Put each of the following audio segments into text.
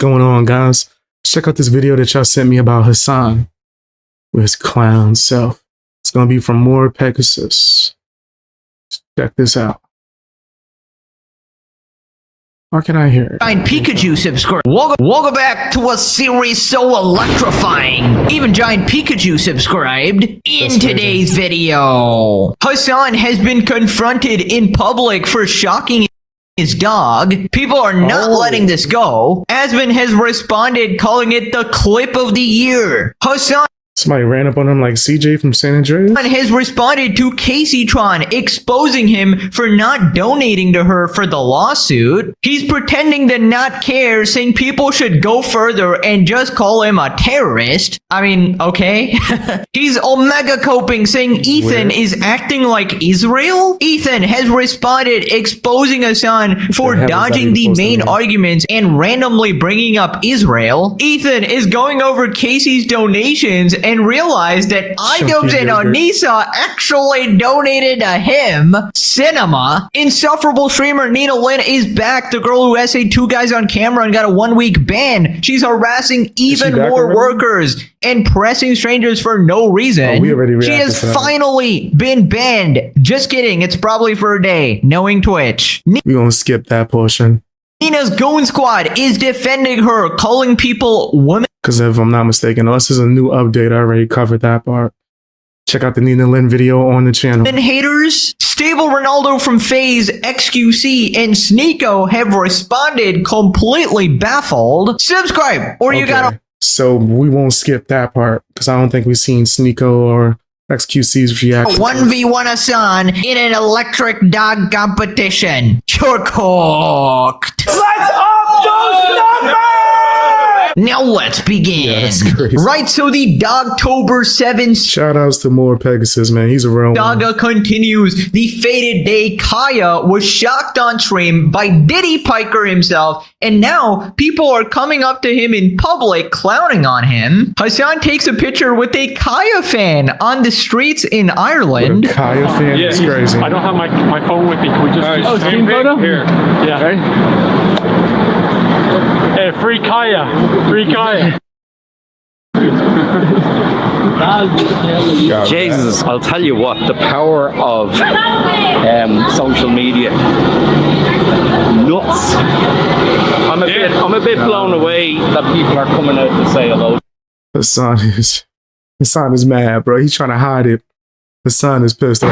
going on, guys? Check out this video that y'all sent me about Hasan with his clown self. It's gonna be from more Pegasus. Check this out. What can I hear? Giant Pikachu subscribe. Welcome back to a series so electrifying. Even Giant Pikachu subscribed. In today's video, Hasan has been confronted in public for shocking his dog. People are not letting this go. Asman has responded, calling it the clip of the year. Hasan Somebody ran up on him like CJ from San Andreas? has responded to Caseytron, exposing him for not donating to her for the lawsuit. He's pretending to not care, saying people should go further and just call him a terrorist. I mean, okay. He's omega coping, saying Ethan is acting like Israel. Ethan has responded, exposing Hasan for dodging the main arguments and randomly bringing up Israel. Ethan is going over Casey's donations and realized that Items and Anissa actually donated to him. Cinema. Insufferable streamer Nina Lynn is back. The girl who essayed 2 guys on camera and got a 1-week ban. She's harassing even more workers and pressing strangers for no reason. She has finally been banned. Just kidding. It's probably for a day. Knowing Twitch. We gonna skip that portion. Nina's Goon Squad is defending her, calling people women. Because if I'm not mistaken, this is a new update. I already covered that part. Check out the Nina Lynn video on the channel. And haters, Stable Ronaldo from FaZe, XQC, and Sneeko have responded completely baffled. Subscribe, or you gotta... So we won't skip that part, because I don't think we've seen Sneeko or XQC's reaction. 1v1 Hasan in an electric dog competition. You're cooked. Let's up those numbers! Now let's begin. Yeah, that's crazy. Right, so the Dogtober 7th shout outs to more Pegasus, man. He's a real saga continues. The fated day Kaya was shocked on stream by Diddy Piker himself, and now people are coming up to him in public clowning on him. Hasan takes a picture with a Kaya fan on the streets in Ireland. What a Kaya fan is crazy. I don't have my phone with me. Can we just team photo? Here. Yeah. Right. Free Kaya. Free Kaya. Jesus, I'll tell you what, the power of social media. Nuts. I'm a bit blown away that people are coming out to say hello. Hasan is mad, bro. He's trying to hide it. Hasan is pissed off.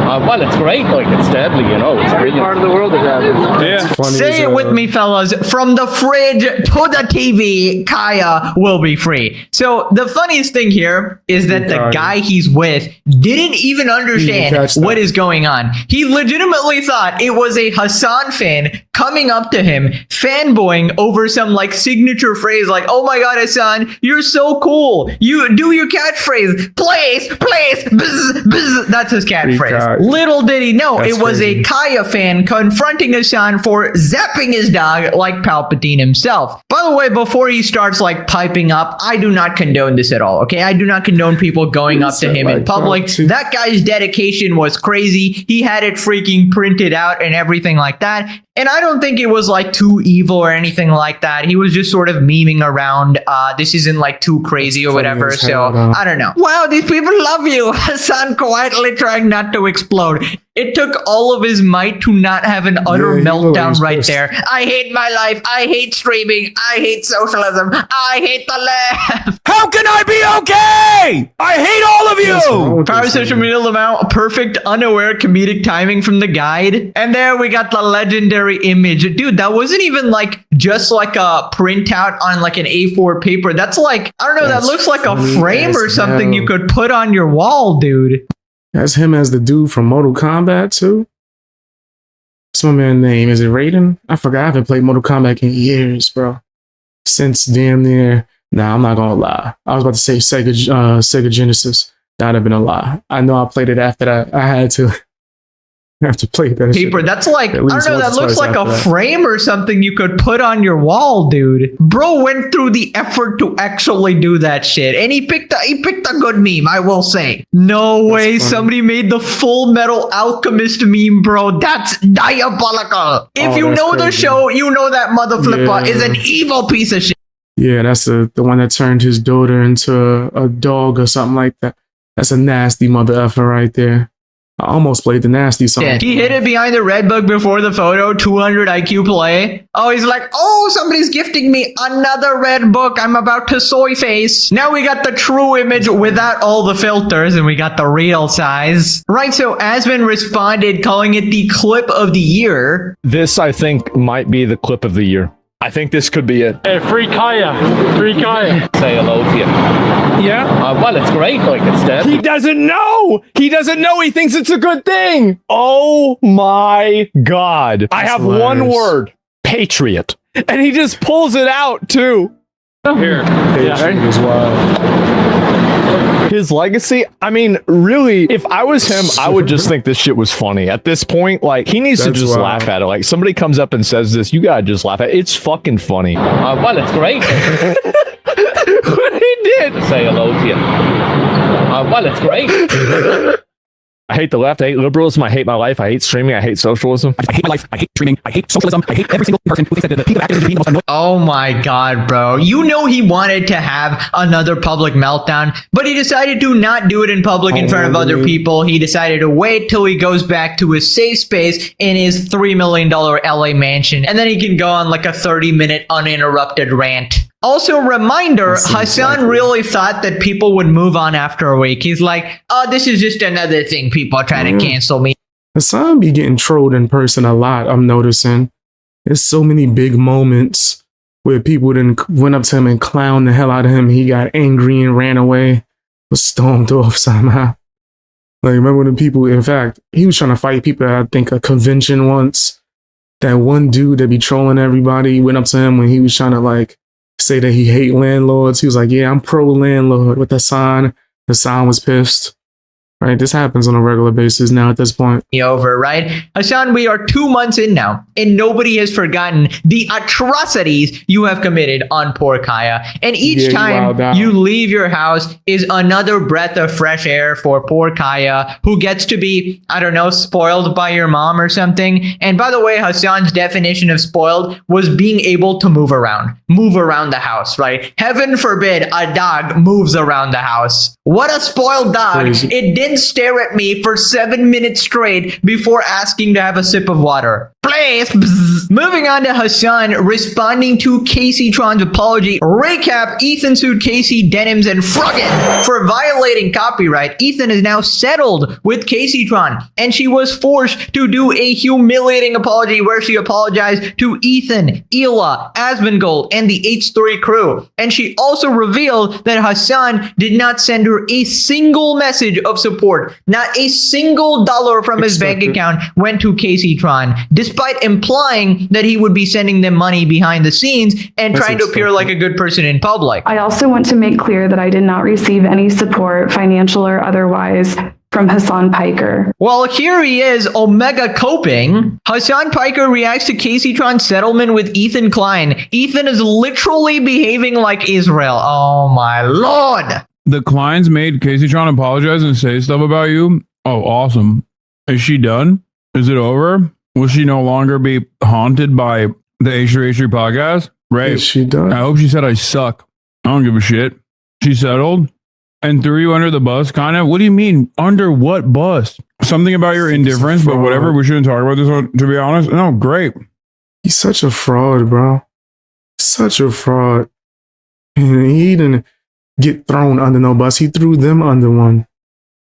Well, it's great. Like, it's deadly, you know. It's brilliant. Part of the world is deadly. Say it with me, fellas. From the fridge to the TV, Kaya will be free. So the funniest thing here is that the guy he's with didn't even understand what is going on. He legitimately thought it was a Hasan fan coming up to him, fanboying over some like signature phrase like, "Oh my God, Hasan, you're so cool. You do your catchphrase. Please, bzz, bzz." That's his catchphrase. Little did he know it was a Kaya fan confronting Hasan for zapping his dog like Palpatine himself. By the way, before he starts like piping up, I do not condone this at all, okay? I do not condone people going up to him in public. That guy's dedication was crazy. He had it freaking printed out and everything like that. And I don't think it was like too evil or anything like that. He was just sort of memeing around. This isn't like too crazy or whatever. So I don't know. Wow, these people love you. Hasan quietly trying not to explode. It took all of his might to not have an utter meltdown right there. I hate my life. I hate streaming. I hate socialism. I hate the left. How can I be okay? I hate all of you! Power social media Lamau, perfect unaware comedic timing from the guide. And there we got the legendary image. Dude, that wasn't even like just like a printout on like an A4 paper. That's like, I don't know, that looks like a frame or something you could put on your wall, dude. That's him as the dude from Mortal Kombat too. What's my man's name? Is it Raiden? I forgot. I haven't played Mortal Kombat in years, bro. Since damn near. Nah, I'm not gonna lie. I was about to say Sega Genesis. That'd have been a lie. I know I played it after that. I had to. I have to play that shit. paper. That's like, I At don't least know, once that or looks twice like a after that. frame or something you could put on your wall, dude. Bro went through the effort to actually do that shit. And he picked a good meme, I will say. No way, funny. somebody made the Full Metal Alchemist meme, bro. That's diabolical. If Oh, you that's know the crazy. show, you know that mother flipper is an Yeah. evil piece of shit. Yeah, that's the one that turned his daughter into a dog or something like that. That's a nasty mother effer right there. I almost played the nasty song. He hid it behind the red book before the photo, 200 IQ play. Oh, he's like, oh, somebody's gifting me another red book. I'm about to soy face. Now we got the true image without all the filters, and we got the real size. Right, so Asman responded, calling it the clip of the year. This, I think, might be the clip of the year. I think this could be it. Hey, free Kaya. Free Kaya. Say hello to you. Yeah? Well, it's great. Like, it's dead. He doesn't know! He doesn't know! He thinks it's a good thing! Oh my god. I have one hilarious. word. Patriot. And he just pulls it out, too. Here. Patriot Yeah. is wild. His legacy, I mean, really, if I was him, I would just think this shit was funny. At this point, like, he needs to That's just wild. laugh at it. Like, somebody comes up and says this, you gotta just laugh at it. It's fucking funny. Well, it's great. He did! Say hello to you. Well, it's great. I hate the left, I hate liberalism, I hate my life, I hate streaming, I hate socialism. I hate my life. I hate streaming. I hate socialism. I hate every single person who thinks that the peak of activism is being the most annoying. Oh my god, bro. You know he wanted to have another public meltdown, but he decided to not do it in public in front of other people. He decided to wait till he goes back to his safe space in his $3 million LA mansion, and then he can go on like a 30-minute uninterrupted rant. Also, reminder, That seems Hasan likely. really thought that people would move on after a week. He's like, oh, this is just another thing people are trying to cancel me. Hasan be getting trolled in person a lot, I'm noticing. There's so many big moments where people then went up to him and clowned the hell out of him. He got angry and ran away, was stormed off somehow. Like, remember when the people, in fact, he was trying to fight people at, I think, a convention once. That one dude that be trolling everybody went up to him when he was trying to, like, say that he hate landlords. He was like, yeah, I'm pro landlord with Hasan. Hasan was pissed. Right? This happens on a regular basis now at this point. Over, right? Hasan, we are 2 months in now, and nobody has forgotten the atrocities you have committed on poor Kaya. And Yeah, each you wilded time out. you leave your house is another breath of fresh air for poor Kaya, who gets to be, I don't know, spoiled by your mom or something. And by the way, Hasan's definition of spoiled was being able to move around the house, right? Heaven forbid a dog moves around the house. What a spoiled dog. Crazy. It did stare at me for 7 minutes straight before asking to have a sip of water. Please. Bzz. Moving on to Hasan responding to Casey Tron's apology. Recap, Ethan sued Casey, Denims, and Froggen for violating copyright. Ethan is now settled with Casey Tron, and she was forced to do a humiliating apology where she apologized to Ethan, Ela, Asmongold, and the H3 crew. And she also revealed that Hasan did not send her a single message of support. Not a single dollar from his bank Expected. account went to Casey Tron, despite implying that he would be sending them money behind the scenes and That's trying to appear expected. like a good person in public. I also want to make clear that I did not receive any support, financial or otherwise, from Hasan Piker. Well, here he is, Omega coping. Hasan Piker reacts to Casey Tron's settlement with Ethan Klein. Ethan is literally behaving like Israel. Oh my lord. The Kleins made Casey Tron apologize and say stuff about you. Oh, awesome. Is she done? Is it over? Will she no longer be haunted by the H3 podcast? Right. Is she done? I hope she said I suck. I don't give a shit. She settled and threw you under the bus, kind of. What do you mean? Under what bus? Something about your indifference, but whatever. We shouldn't talk about this one, to be honest. No, great. He's such a fraud, bro. Such a fraud. And he didn't get thrown under no bus. He threw them under one.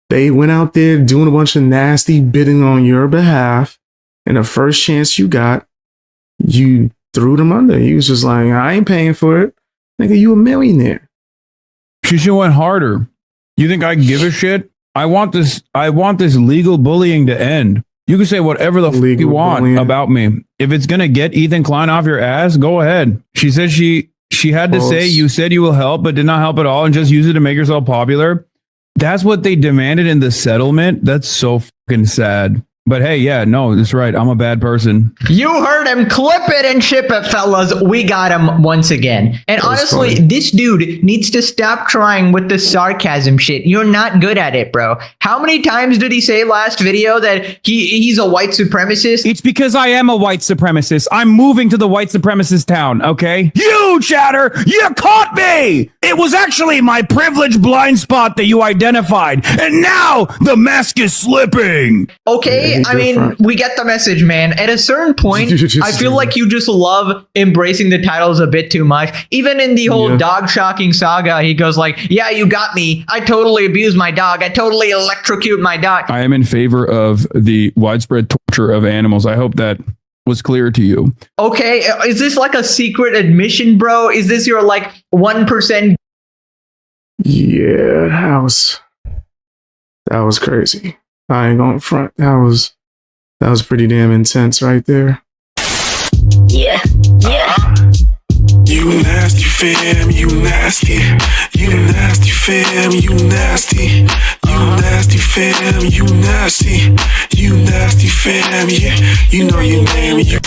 They went out there doing a bunch of nasty bidding on your behalf. And the first chance you got, you threw them under. He was just like, I ain't paying for it. Nigga, you a millionaire. She should have went harder. You think I give a shit? I want this legal bullying to end. You can say whatever the fuck you Legal want bullying. about me. If it's gonna get Ethan Klein off your ass, go ahead. She said she had to say, False. you said you will help, but did not help at all, and just use it to make yourself popular. That's what they demanded in the settlement. That's so fucking sad. But hey, yeah, no, that's right. I'm a bad person. You heard him. Clip it and ship it, fellas. We got him once again. And honestly, this dude needs to stop trying with the sarcasm shit. You're not good at it, bro. How many times did he say last video that he's a white supremacist? It's because I am a white supremacist. I'm moving to the white supremacist town, okay? You, Chatter, you caught me! It was actually my privileged blind spot that you identified, and now the mask is slipping! Okay, I mean, we get the message, man. At a certain point, I feel like you just love embracing the titles a bit too much. Even in the whole dog shocking saga, he goes like, yeah, you got me. I totally abuse my dog. I totally electrocute my dog. I am in favor of the widespread torture of animals. I hope that was clear to you. Okay, is this like a secret admission, bro? Is this your like 1%? Yeah, that was crazy. I ain't going front. That was pretty damn intense right there. Yeah. You nasty fam, you nasty. You nasty fam, you nasty. You nasty fam, you nasty. You nasty fam, yeah. You know your name.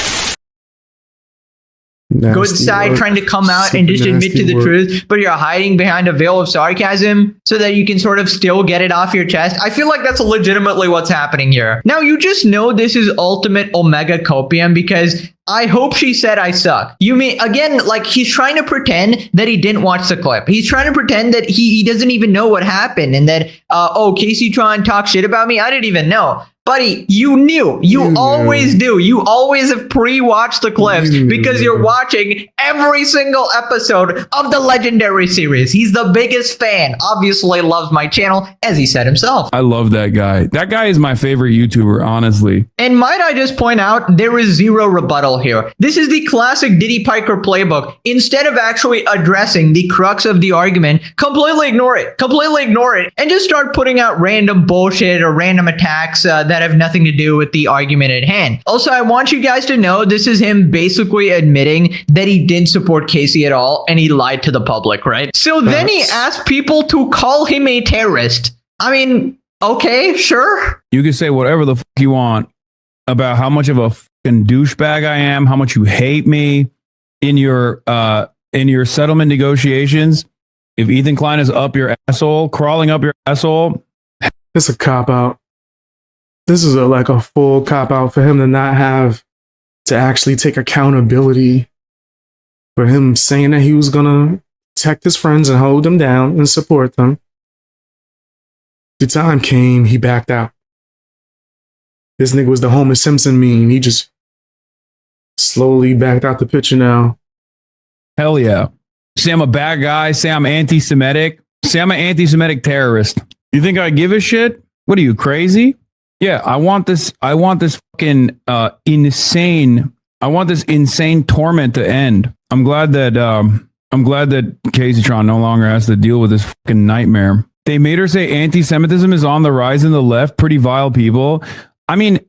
Good side trying to come out and just admit to the truth, but you're hiding behind a veil of sarcasm so that you can sort of still get it off your chest. I feel like that's legitimately what's happening here. Now, you just know this is ultimate Omega copium because I hope she said I suck. You mean, again, like he's trying to pretend that he didn't watch the clip. He's trying to pretend that he doesn't even know what happened and that, Casey trying to talk shit about me. I didn't even know. Buddy, you knew. You always do. You always have pre-watched the clips because you're watching every single episode of the Legendary series. He's the biggest fan. Obviously loves my channel, as he said himself. I love that guy. That guy is my favorite YouTuber, honestly. And might I just point out, there is zero rebuttal here. This is the classic Diddy Piker playbook. Instead of actually addressing the crux of the argument, completely ignore it. Completely ignore it. And just start putting out random bullshit or random attacks that have nothing to do with the argument at hand. Also, I want you guys to know this is him basically admitting that he didn't support Casey at all and he lied to the public, right? So then he asked people to call him a terrorist. I mean, okay, sure. You can say whatever the fuck you want about how much of a fucking douchebag I am, how much you hate me in your settlement negotiations. If Ethan Klein is up your asshole, crawling up your asshole, it's a cop out. This is like a full cop out for him to not have to actually take accountability for him saying that he was gonna protect his friends and hold them down and support them. The time came, he backed out. This nigga was the Homer Simpson meme. He just slowly backed out the picture now. Hell yeah. Say I'm a bad guy. Say I'm anti-Semitic. Say I'm an anti-Semitic terrorist. You think I give a shit? What are you, crazy? Yeah, I want this fucking insane. I want this insane torment to end. I'm glad that Caseytron no longer has to deal with this fucking nightmare. They made her say anti-Semitism is on the rise in the left. Pretty vile people. I mean,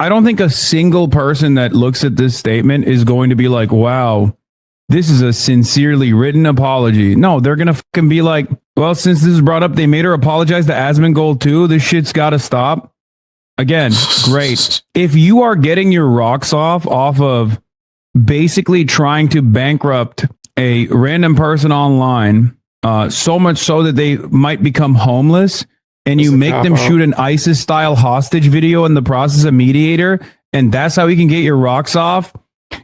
I don't think a single person that looks at this statement is going to be like, wow, this is a sincerely written apology. No, they're going to fucking be like, well, since this is brought up, they made her apologize to Asmongold too. This shit's got to stop. Again, great. If you are getting your rocks off of basically trying to bankrupt a random person online, so much so that they might become homeless, and you make them shoot an ISIS-style hostage video in the process of mediator, and that's how you can get your rocks off,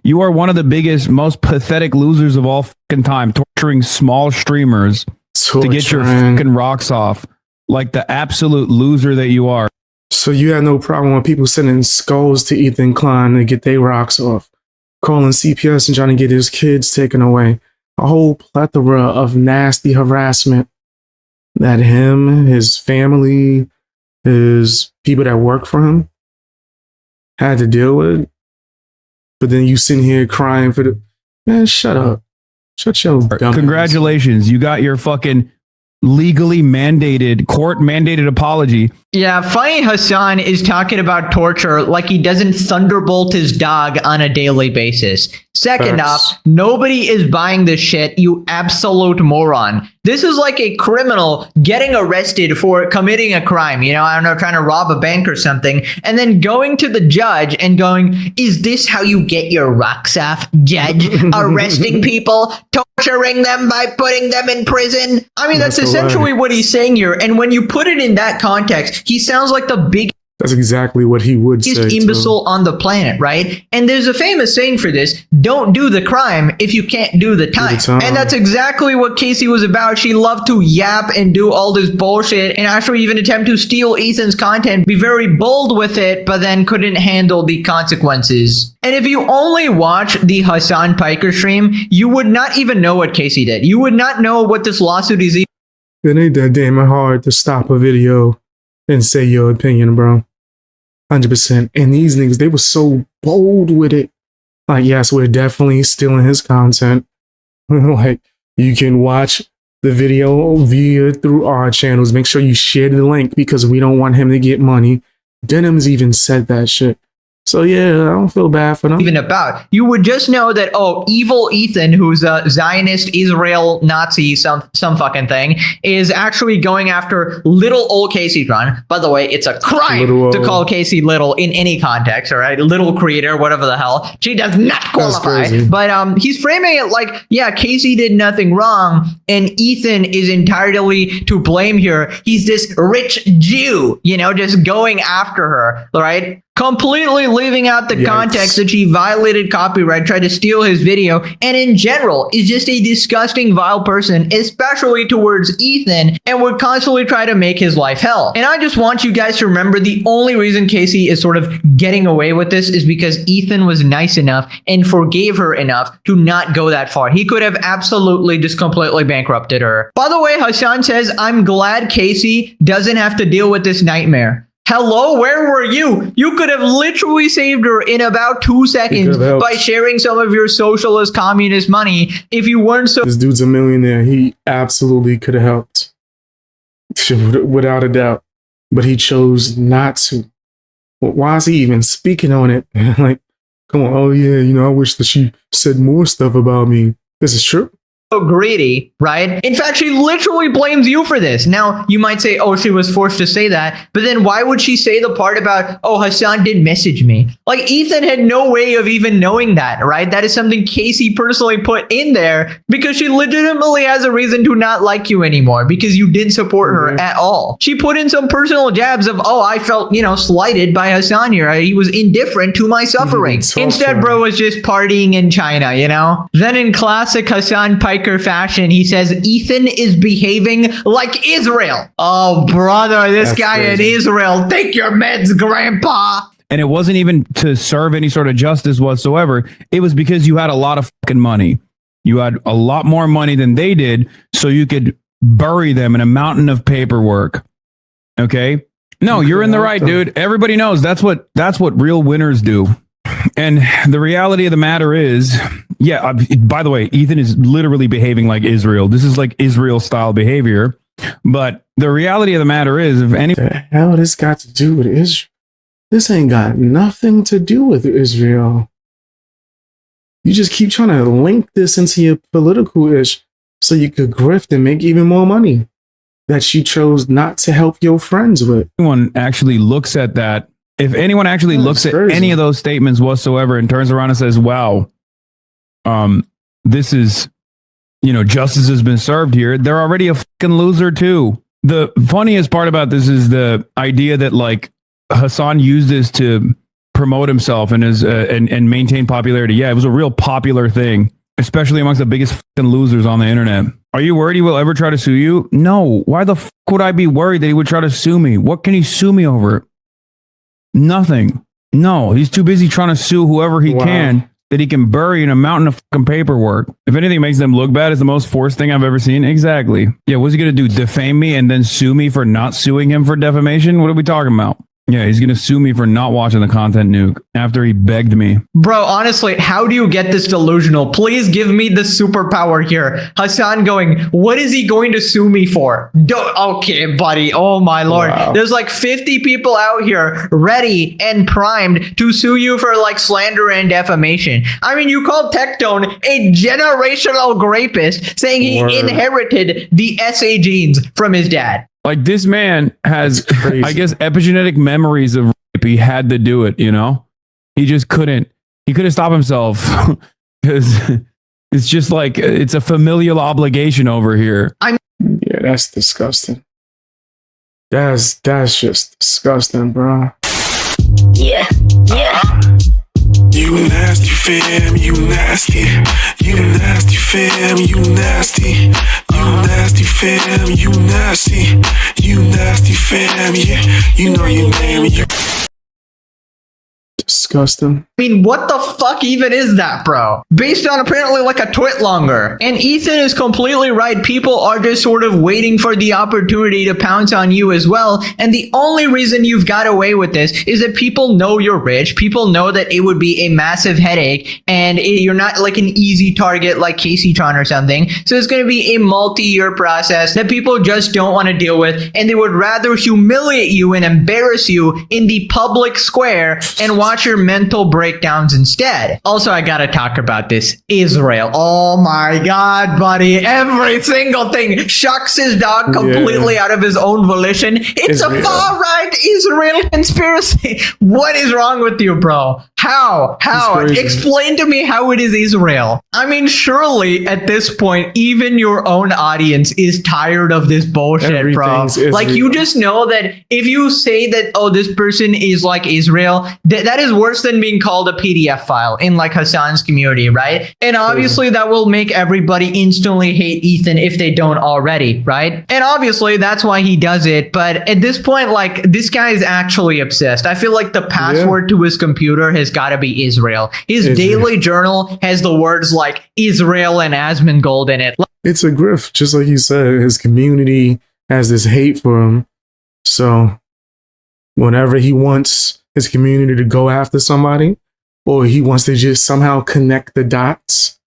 you are one of the biggest, most pathetic losers of all fucking time, torturing small streamers to get your fucking rocks off, like the absolute loser that you are. So you had no problem with people sending skulls to Ethan Klein to get their rocks off, calling CPS and trying to get his kids taken away. A whole plethora of nasty harassment that him, his family, his people that work for him had to deal with. But then you sitting here crying for the... Man, shut up. Shut your dumb Congratulations. Ass. You got your fucking legally mandated, court-mandated apology. Yeah, funny Hasan is talking about torture like he doesn't thunderbolt his dog on a daily basis. Second Facts. off, nobody is buying this shit, you absolute moron. This is like a criminal getting arrested for committing a crime, you know, I don't know, trying to rob a bank or something, and then going to the judge and going, is this how you get your rocks off, judge? Arresting people, torturing them by putting them in prison? I mean, that's essentially what he's saying here. And when you put it in that context, he sounds like the biggest That's exactly what he would say. imbecile on the planet, right? And there's a famous saying for this: don't do the crime if you can't do the time. And that's exactly what Casey was about. She loved to yap and do all this bullshit and actually even attempt to steal Ethan's content, be very bold with it, but then couldn't handle the consequences. And if you only watch the Hasan Piker stream, you would not even know what Casey did. You would not know what this lawsuit is. It ain't that damn hard to stop a video and say your opinion, bro. 100%. And these niggas, they were so bold with it. Like, yes, we're definitely stealing his content. Like, you can watch the video via through our channels. Make sure you share the link because we don't want him to get money. Denim's even said that shit. So yeah, I don't feel bad for them. Even about. You would just know that, oh, evil Ethan, who's a Zionist, Israel, Nazi, some fucking thing, is actually going after little old Casey Tron. By the way, it's a crime to call Casey little in any context, all right? Little creator, whatever the hell. She does not qualify. But he's framing it like, yeah, Casey did nothing wrong, and Ethan is entirely to blame here. He's this rich Jew, you know, just going after her, all right? Completely leaving out the context that she violated copyright, tried to steal his video, and in general is just a disgusting, vile person, especially towards Ethan, and would constantly try to make his life hell. And I just want you guys to remember the only reason Casey is sort of getting away with this is because Ethan was nice enough and forgave her enough to not go that far. He could have absolutely just completely bankrupted her. By the way, Hasan says, I'm glad Casey doesn't have to deal with this nightmare. Hello, where were you? You could have literally saved her in about 2 seconds by sharing some of your socialist communist money if you weren't so... This dude's a millionaire. He absolutely could have helped. Without a doubt. But he chose not to. Why is he even speaking on it? Like, come on, oh yeah, you know, I wish that she said more stuff about me. This is true. Greedy, right? In fact, she literally blames you for this. Now, you might say, oh, she was forced to say that, but then why would she say the part about, oh, Hasan did message me? Like, Ethan had no way of even knowing that, right? That is something Casey personally put in there because she legitimately has a reason to not like you anymore because you didn't support her at all. She put in some personal jabs of, oh, I felt, you know, slighted by Hasan here. He was indifferent to my suffering. Instead, bro was just partying in China, you know? Then in classic Hasan Piker fashion, he says Ethan is behaving like Israel. Oh, brother, this guy in Israel. Take your meds, grandpa. And it wasn't even to serve any sort of justice whatsoever. It was because you had a lot of fucking money. You had a lot more money than they did, so you could bury them in a mountain of paperwork. Okay? No, you're in the right, dude. Everybody knows that's what real winners do. And the reality of the matter is, yeah, by the way, Ethan is literally behaving like Israel. This is like Israel style behavior. But the reality of the matter is, if any... The hell this got to do with Israel? This ain't got nothing to do with Israel. You just keep trying to link this into your political ish so you could grift and make even more money that you chose not to help your friends with. Anyone actually looks at that, if anyone actually looks at any of those statements whatsoever and turns around and says, wow, this is, you know, justice has been served here, they're already a fucking loser too. The funniest part about this is the idea that like Hasan used this to promote himself and his and maintain popularity. Yeah, it was a real popular thing, especially amongst the biggest fucking losers on the internet. Are you worried he will ever try to sue you? No. Why the fuck would I be worried that he would try to sue me? What can he sue me over? Nothing. No, he's too busy trying to sue whoever he can that he can bury in a mountain of fucking paperwork. If anything makes them look bad, it's the most forced thing I've ever seen. Exactly. Yeah, what's he going to do? Defame me and then sue me for not suing him for defamation? What are we talking about? Yeah, he's gonna sue me for not watching the content nuke after he begged me. Bro, honestly, how do you get this delusional? Please give me the superpower here. Hasan going, what is he going to sue me for? Okay, buddy. Oh my lord. Wow. There's like 50 people out here ready and primed to sue you for like slander and defamation. I mean, you called Tectone a generational rapist, saying he inherited the SA genes from his dad. Like, this man has, I guess, epigenetic memories of rape. He had to do it, you know? He just couldn't. He couldn't stop himself because it's just like, it's a familial obligation over here. Yeah, that's disgusting. That's just disgusting, bro. Yeah. You nasty fam, you nasty. You nasty fam, you nasty. You nasty fam, you nasty. You nasty fam, yeah. You know your name. Disgusting. I mean, what the fuck even is that, bro? Based on apparently like a twit longer. And Ethan is completely right. People are just sort of waiting for the opportunity to pounce on you as well. And the only reason you've got away with this is that people know you're rich. People know that it would be a massive headache and you're not like an easy target like Caseytron or something. So it's going to be a multi-year process that people just don't want to deal with. And they would rather humiliate you and embarrass you in the public square and watch your mental breakdowns instead. Also, I gotta talk about this. Israel. Oh my god, buddy. Every single thing shucks his dog completely out of his own volition. It's a far-right Israel conspiracy. What is wrong with you, bro? How? Explain to me how it is Israel. I mean, surely at this point, even your own audience is tired of this bullshit, bro. Like, you just know that if you say that, oh, this person is like Israel, that is worse than being called a PDF file in like Hasan's community, right? And obviously that will make everybody instantly hate Ethan if they don't already, right? And obviously that's why he does it. But at this point, like, this guy is actually obsessed. I feel like the password to his computer has got to be Israel. His daily journal has the words like Israel and Asmongold in it. It's a grift, just like you said. His community has this hate for him. So whenever he wants his community to go after somebody, or he wants to just somehow connect the dots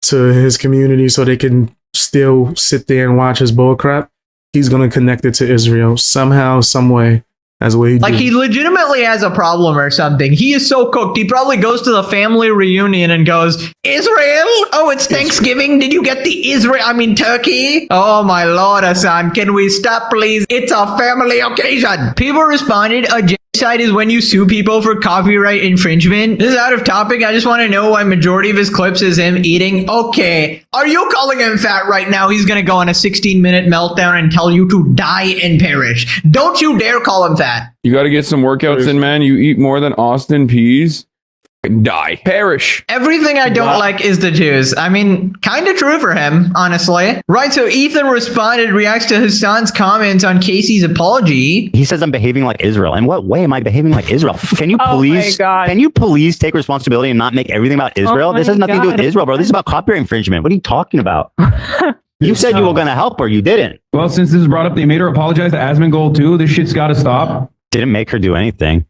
to his community so they can still sit there and watch his bullcrap, he's going to connect it to Israel somehow, some way. That's what he he legitimately has a problem or something. He is so cooked. He probably goes to the family reunion and goes, Israel? Oh, it's Thanksgiving. Did you get the turkey? Oh my lord, Hasan, can we stop please? It's a family occasion. People responded, a genocide is when you sue people for copyright infringement. This is out of topic. I just want to know why majority of his clips is him eating. Okay. Are you calling him fat right now? He's going to go on a 16-minute meltdown and tell you to die and perish. Don't you dare call him fat. You got to get some workouts in, man. You eat more than Austin peas, die, perish. Everything I don't like is the Jews. I mean, kind of true for him, honestly. Right, so Ethan reacts to Hasan's comments on Casey's apology. He says I'm behaving like Israel. In what way am I behaving like Israel? Can you please take responsibility and not make everything about Israel? This has nothing to do with Israel, bro. This is about copyright infringement. What are you talking about? You said you were going to help her. You didn't. Well, since this is brought up, they made her apologize to Asmongold too. This shit's got to stop. Didn't make her do anything.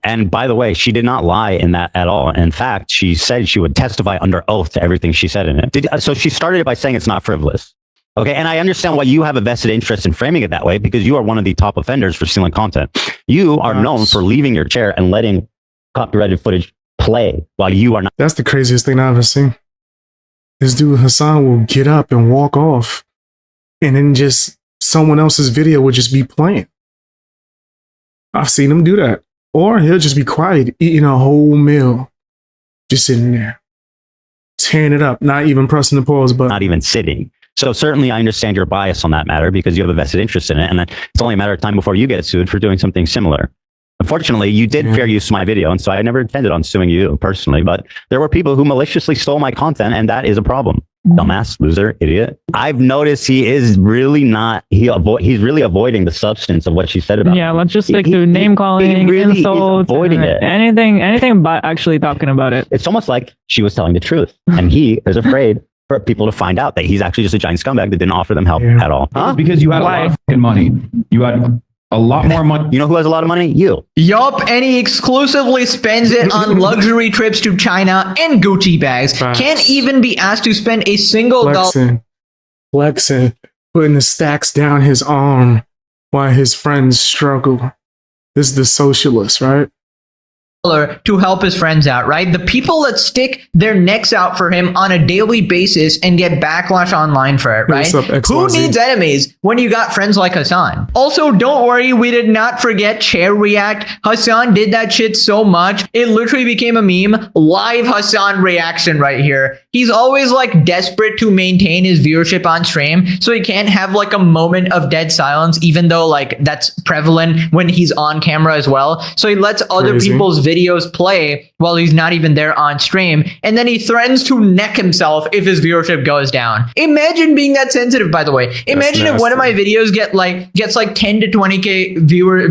And by the way, she did not lie in that at all. In fact, she said she would testify under oath to everything she said in it. So she started it by saying it's not frivolous. Okay. And I understand why you have a vested interest in framing it that way, because you are one of the top offenders for stealing content. You are known for leaving your chair and letting copyrighted footage play while you are not. That's the craziest thing I've ever seen. This dude Hasan will get up and walk off, and then just someone else's video would just be playing. I've seen him do that. Or he'll just be quiet, eating a whole meal, just sitting there, tearing it up, not even pressing the pause button. Not even sitting. So certainly I understand your bias on that matter because you have a vested interest in it. And it's only a matter of time before you get sued for doing something similar. Unfortunately, you did fair use my video, and so I never intended on suing you personally, but there were people who maliciously stole my content, and that is a problem. Dumbass, loser, idiot. I've noticed he is really not, he's really avoiding the substance of what she said about let's just stick to name calling, really insults, avoiding it. Anything but actually talking about it. It's almost like she was telling the truth, and he is afraid for people to find out that he's actually just a giant scumbag that didn't offer them help at all. Huh? Because you had a lot of fucking money. You had a lot more money. You know who has a lot of money? You. Yup, and he exclusively spends it on luxury trips to China and Gucci bags. Facts. Can't even be asked to spend a single dollar. Flexing, putting the stacks down his arm while his friends struggle. This is the socialist, right? To help his friends out, right? The people that stick their necks out for him on a daily basis and get backlash online for it, right? What's up, Who XYZ? needs enemies when you got friends like Hasan? Also, don't worry, we did not forget Chair React. Hasan did that shit so much, it literally became a meme. Live Hasan reaction right here. He's always like desperate to maintain his viewership on stream, so he can't have like a moment of dead silence, even though like that's prevalent when he's on camera as well. So he lets other people's videos play while he's not even there on stream, and then he threatens to neck himself if his viewership goes down. Imagine being that sensitive, by the way. Imagine if one of my videos gets like 10 to 20k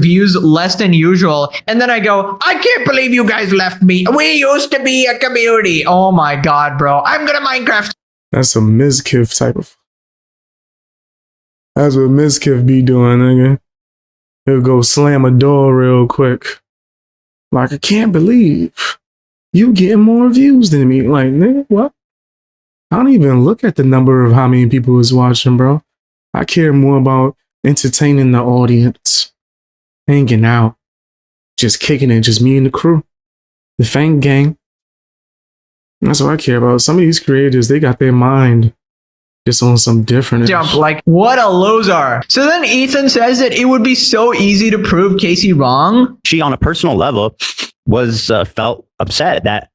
views less than usual, and then I go, I can't believe you guys left me. We used to be a community. Oh my god, bro. I'm gonna Minecraft. That's a Mizkif type of. That's what Mizkif be doing, nigga. He'll go slam a door real quick. Like, I can't believe you getting more views than me. Like, nigga, what? I don't even look at the number of how many people is watching, bro. I care more about entertaining the audience, hanging out, just kicking it, just me and the crew, the Fang Gang. That's what I care about. Some of these creators, they got their mind just on some different jump. Like, what a loser. So then Ethan says that it would be so easy to prove Casey wrong. She, on a personal level, was felt upset that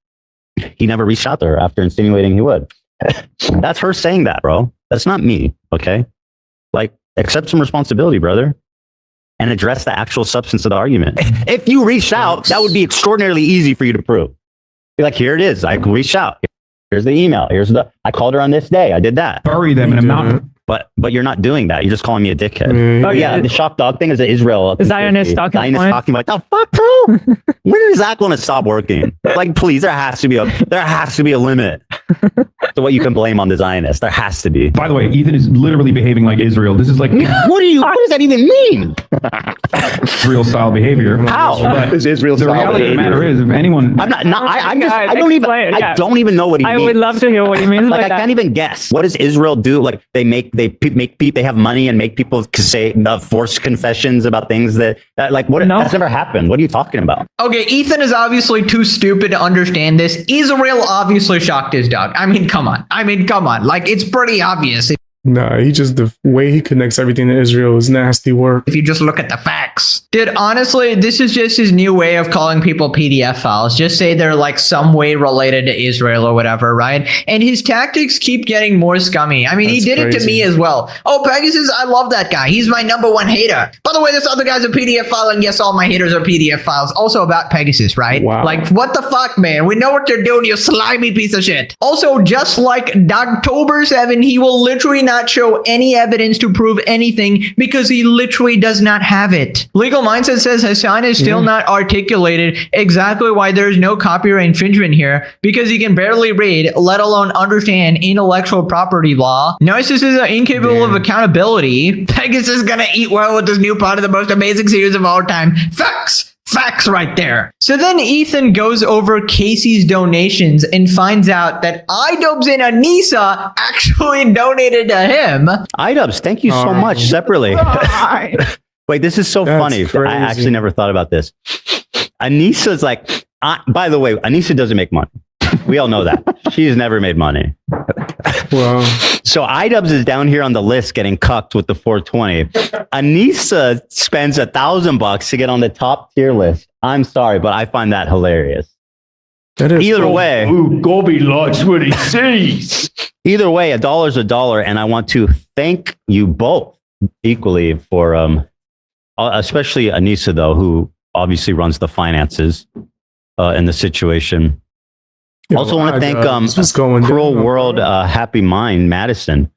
he never reached out to her after insinuating he would. That's her saying that, bro. That's not me, okay? Like, accept some responsibility, brother, and address the actual substance of the argument. If you reached out, that would be extraordinarily easy for you to prove. Be like, here it is. I reached out. Here's the email. I called her on this day. I did that. Bury them in a mountain. But you're not doing that. You're just calling me a dickhead. Oh, yeah. The shock dog thing is an Israel. Zionist talking point. Zionist talking about, the fuck, bro? When is that going to stop working? Like, please, there has to be a limit to what you can blame on the Zionists. There has to be. By the way, Ethan is literally behaving like Israel. This is like what does that even mean? Israel style behavior. How? But Is Israel the style reality of the behavior? matter is, if anyone, I'm not. I Guys, don't even. explain, I yeah. don't even know what he I means. would love to hear what he means by Like, I that. can't even guess. What does Israel do? Like, they have money and make people say forced confessions about things that like, what? No. That's never happened. What are you talking about? Okay, Ethan is obviously too stupid to understand this. Israel obviously shocked his dog. I mean, come on. Like, it's pretty obvious. Nah, the way he connects everything to Israel is nasty work. If you just look at the facts. Dude, honestly, this is just his new way of calling people PDF files. Just say they're like some way related to Israel or whatever, right? And his tactics keep getting more scummy. I mean, he did it to me as well. Oh, Pegasus, I love that guy. He's my #1 hater. By the way, this other guy's a PDF file, and yes, all my haters are PDF files. Also about Pegasus, right? Wow. Like, what the fuck, man? We know what you're doing, you slimy piece of shit. Also, just like October 7, he will literally not show any evidence to prove anything because he literally does not have it. Legal Mindset says Hasan is still not articulated exactly why there is no copyright infringement here because he can barely read, let alone understand intellectual property law. Narcissists are incapable of accountability. Pegasus is gonna eat well with this new part of the most amazing series of all time. Facts right there. So then Ethan goes over Casey's donations and finds out that iDubbbz and Anissa actually donated to him. iDubbbz, thank you so much. Separately. Wait, this is so funny. I actually never thought about this. Anissa's like, by the way, Anissa doesn't make money. We all know that. She's never made money. Well, so iDubbbz is down here on the list getting cucked with the 420. Anissa spends $1,000 to get on the top tier list. I'm sorry, but I find that hilarious. that is Either way, Gobi likes what he sees. either way, $1 is $1, and I want to thank you both equally for, especially Anissa though, who obviously runs the finances in the situation. Also want to thank Cruel World Happy Mind Madison,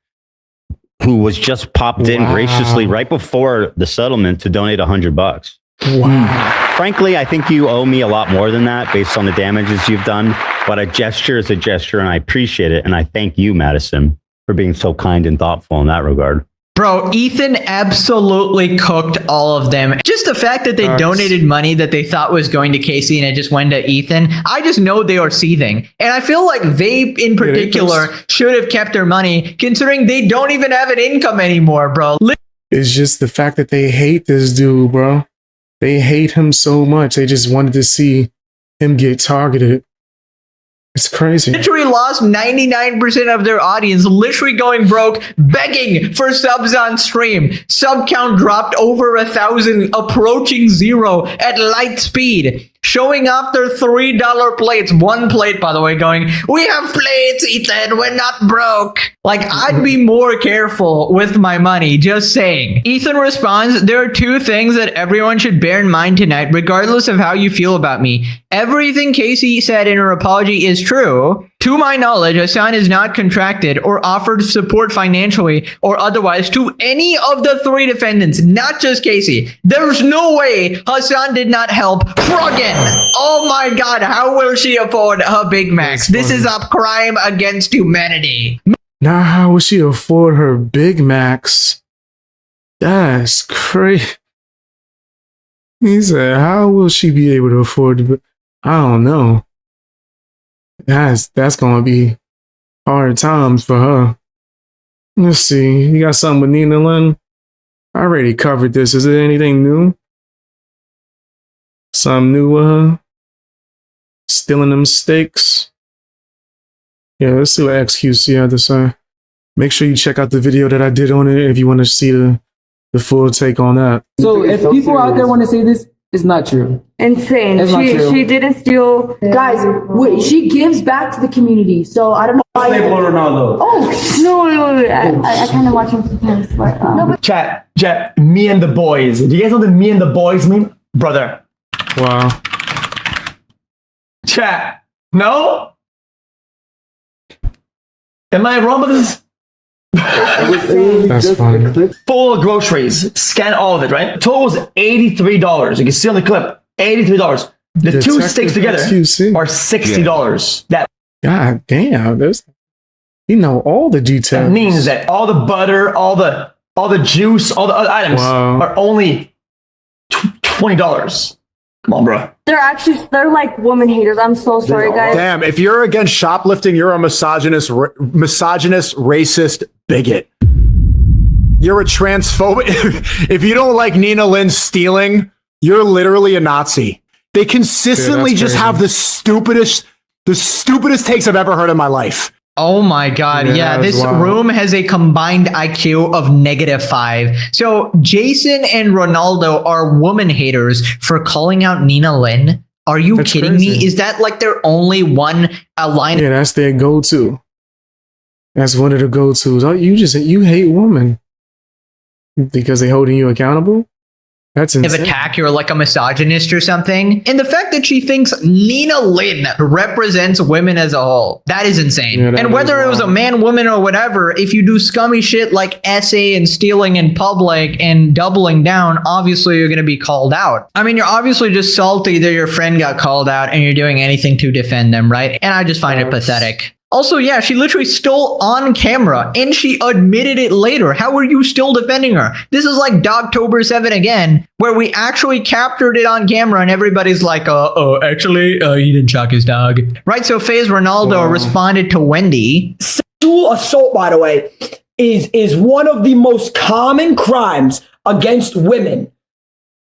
who was just popped in graciously right before the settlement to donate $100. Wow. Frankly, I think you owe me a lot more than that based on the damages you've done, but a gesture is a gesture and I appreciate it. And I thank you, Madison, for being so kind and thoughtful in that regard. Bro, Ethan absolutely cooked all of them. Just the fact that they donated money that they thought was going to Casey and it just went to Ethan, I just know they are seething. And I feel like they, in particular, should have kept their money, considering they don't even have an income anymore, bro. It's just the fact that they hate this dude, bro. They hate him so much. They just wanted to see him get targeted. It's crazy. Literally lost 99% of their audience, literally going broke, begging for subs on stream. Sub count dropped over 1,000, approaching 0 at light speed. Showing off their $3 plates. One plate, by the way, going, "We have plates, Ethan, we're not broke." Like, I'd be more careful with my money, just saying. Ethan responds, "There are 2 things that everyone should bear in mind tonight, regardless of how you feel about me. Everything Casey said in her apology is true. To my knowledge, Hasan is not contracted or offered support financially or otherwise to any of the 3 defendants, not just Casey. There's no way Hasan did not help Froggen. Oh my god, how will she afford her Big Macs? This is a crime against humanity." Now, how will she afford her Big Macs? That's crazy. He said, how will she be able to afford it? I don't know. That's gonna be hard times for her. Let's see. You got something with Nina Lynn? I already covered this. Is there anything new? Something new with her? Stealing them steaks? Yeah, let's see what XQC had to say. Make sure you check out the video that I did on it if you want to see the full take on that. So if people out there want to say this, it's not true. Insane. It's not true. She didn't steal. Guys, wait, she gives back to the community, so I don't know why. Ronaldo. Oh, no, wait. I kind of watch him sometimes. But, No, but chat, me and the boys. Do you guys know the me and the boys meme? Brother. Wow. Chat. No? Am I wrong with this? That's funny. Full of groceries. Scan all of it, right? Total was $83. You can see on the clip. $83. The Detective 2 sticks together XQC. are $60. That God damn, you know all the details. means that all the butter, all the juice, all the other items are only $20. Come on, bro. They're like woman haters. I'm so sorry, guys. Damn, if you're against shoplifting, you're a misogynist, racist bigot. You're a transphobic. If you don't like Nina Lynn stealing, you're literally a Nazi. They consistently just have the stupidest takes I've ever heard in my life. Oh my god, yeah, this room has a combined IQ of -5. So Jason and Ronaldo are woman haters for calling out Nina Lynn. Are you kidding me? Is that like their only one line? Yeah, that's their go-to. That's one of the go-tos. Oh, you hate women because they holding you accountable? That's insane. Of attack, you're like a misogynist or something. And the fact that she thinks Nina Lynn represents women as a whole, that is insane. Yeah, and whether it was a man, woman, or whatever, if you do scummy shit like essay and stealing in public and doubling down, obviously you're going to be called out. I mean, you're obviously just salty that your friend got called out and you're doing anything to defend them, right? And I just find it pathetic. Also, yeah, she literally stole on camera and she admitted it later. How are you still defending her? This is like Dogtober 7 again, where we actually captured it on camera and everybody's like, actually, he didn't chuck his dog. Right, so FaZe Ronaldo responded to Wendy. Sexual assault, by the way, is one of the most common crimes against women.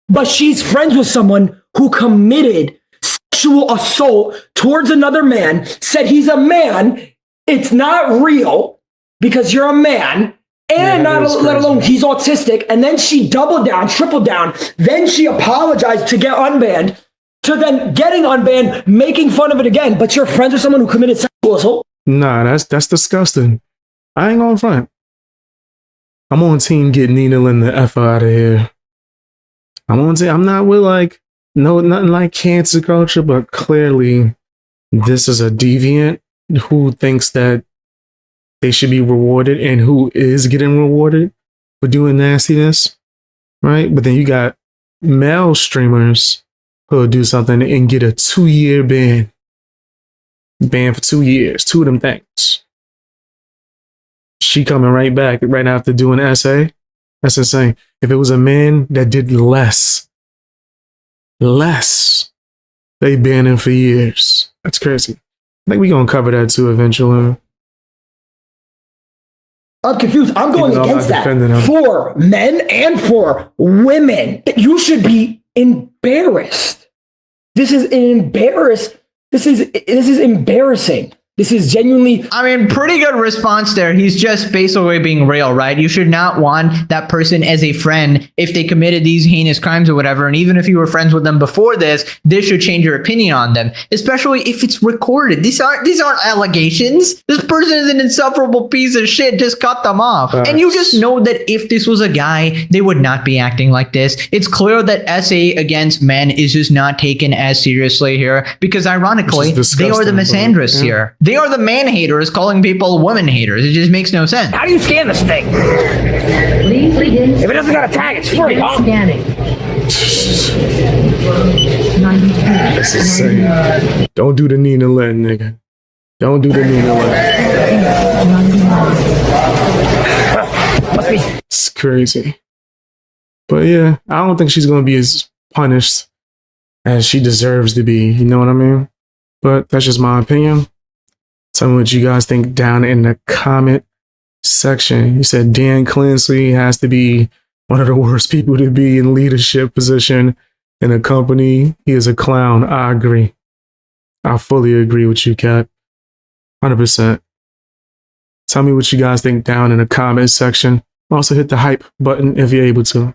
But she's friends with someone who committed sexual assault towards another man, said he's a man, it's not real because you're a man, and let alone he's autistic, and then she doubled down, tripled down, then she apologized to get unbanned, to then getting unbanned, making fun of it again, but you're friends with someone who committed sexual assault? Nah, that's disgusting. I ain't gonna front. I'm on team get Nina Lynn the F out of here. I'm not with like nothing like cancer culture, but clearly this is a deviant who thinks that they should be rewarded and who is getting rewarded for doing nastiness, right? But then you got male streamers who'll do something and get a 2-year ban. Ban for 2 years, 2 of them things. she coming right back right after doing an essay. That's insane. If it was a man that did less, they banned him for years. That's crazy. I think we're going to cover that too eventually. I'm confused. I'm going against that for men and for women. You should be embarrassed. This is embarrassing. This is genuinely. I mean, pretty good response there. He's just basically being real, right? You should not want that person as a friend if they committed these heinous crimes or whatever. And even if you were friends with them before this should change your opinion on them, especially if it's recorded. These aren't allegations. This person is an insufferable piece of shit. Just cut them off. And you just know that if this was a guy, they would not be acting like this. It's clear that essay against men is just not taken as seriously here because ironically, they are the misandrists here. They are the man haters calling people women haters. It just makes no sense. How do you scan this thing? If it doesn't got a tag, it's free. Scanning. That's insane. Don't do the Nina Lynn, nigga. Don't do the Nina Lynn. It's crazy. But yeah, I don't think she's going to be as punished as she deserves to be. You know what I mean? But that's just my opinion. Tell me what you guys think down in the comment section. You said Dan Clancy has to be one of the worst people to be in leadership position in a company. He is a clown. I agree. I fully agree with you, Kat. 100%. Tell me what you guys think down in the comment section. Also hit the hype button if you're able to.